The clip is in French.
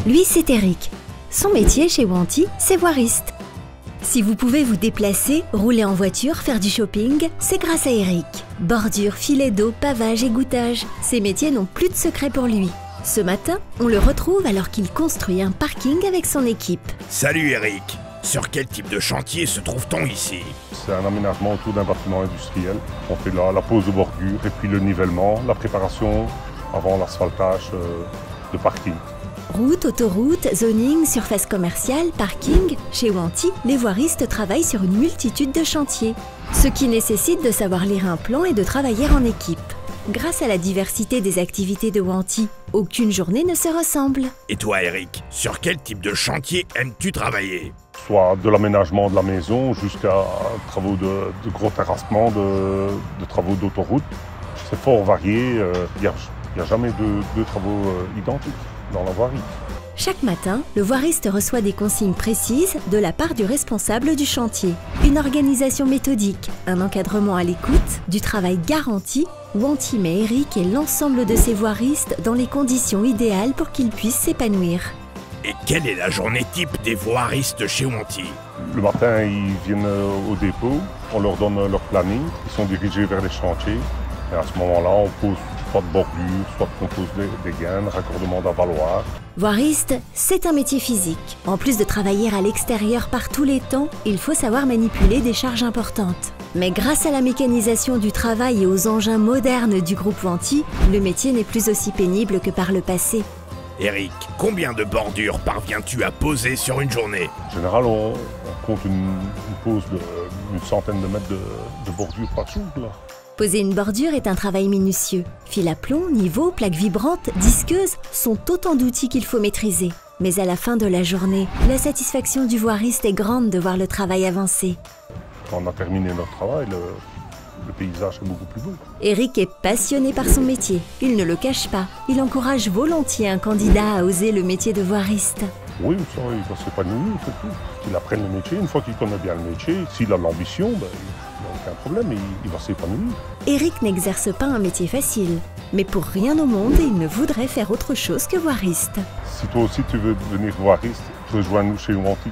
Lui, c'est Eric. Son métier chez Wanty, c'est voiriste. Si vous pouvez vous déplacer, rouler en voiture, faire du shopping, c'est grâce à Eric. Bordure, filet d'eau, pavage, égouttage, ces métiers n'ont plus de secret pour lui. Ce matin, on le retrouve alors qu'il construit un parking avec son équipe. Salut Eric, sur quel type de chantier se trouve-t-on ici? C'est un aménagement autour d'un bâtiment industriel. On fait la pose de bordure et puis le nivellement, la préparation avant l'asphaltage de parking. Route, autoroute, zoning, surface commerciale, parking, chez Wanty, les voiristes travaillent sur une multitude de chantiers, ce qui nécessite de savoir lire un plan et de travailler en équipe. Grâce à la diversité des activités de Wanty, aucune journée ne se ressemble. Et toi Eric, sur quel type de chantier aimes-tu travailler? Soit de l'aménagement de la maison jusqu'à travaux de gros terrassements, de travaux d'autoroute. C'est fort varié, il n'y a jamais deux travaux identiques dans la voirie. Chaque matin, le voiriste reçoit des consignes précises de la part du responsable du chantier. Une organisation méthodique, un encadrement à l'écoute, du travail garanti. Wanty met Eric et l'ensemble de ses voiristes dans les conditions idéales pour qu'ils puissent s'épanouir. Et quelle est la journée type des voiristes chez Wanty? Le matin, ils viennent au dépôt, on leur donne leur planning, ils sont dirigés vers les chantiers. Et à ce moment-là, on pose soit de bordure, soit qu'on pose des gaines, raccordement d'avaloir. Voiriste, c'est un métier physique. En plus de travailler à l'extérieur par tous les temps, il faut savoir manipuler des charges importantes. Mais grâce à la mécanisation du travail et aux engins modernes du groupe Wanty, le métier n'est plus aussi pénible que par le passé. Eric, combien de bordures parviens-tu à poser sur une journée? En général, on compte une pose d'une centaine de mètres de bordure par jour. Là. Poser une bordure est un travail minutieux. Fil à plomb, niveau, plaques vibrantes, disqueuses sont autant d'outils qu'il faut maîtriser. Mais à la fin de la journée, la satisfaction du voiriste est grande de voir le travail avancer. Quand on a terminé notre travail, le paysage est beaucoup plus beau. Eric est passionné par son métier. Il ne le cache pas. Il encourage volontiers un candidat à oser le métier de voiriste. Oui, ça, il va s'épanouir, c'est tout. Qu'il apprenne le métier. Une fois qu'il connaît bien le métier, s'il a l'ambition, il n'y a aucun problème, il va s'épanouir. Eric n'exerce pas un métier facile. Mais pour rien au monde, il ne voudrait faire autre chose que voiriste. Si toi aussi tu veux devenir voiriste, rejoins-nous chez Wanty.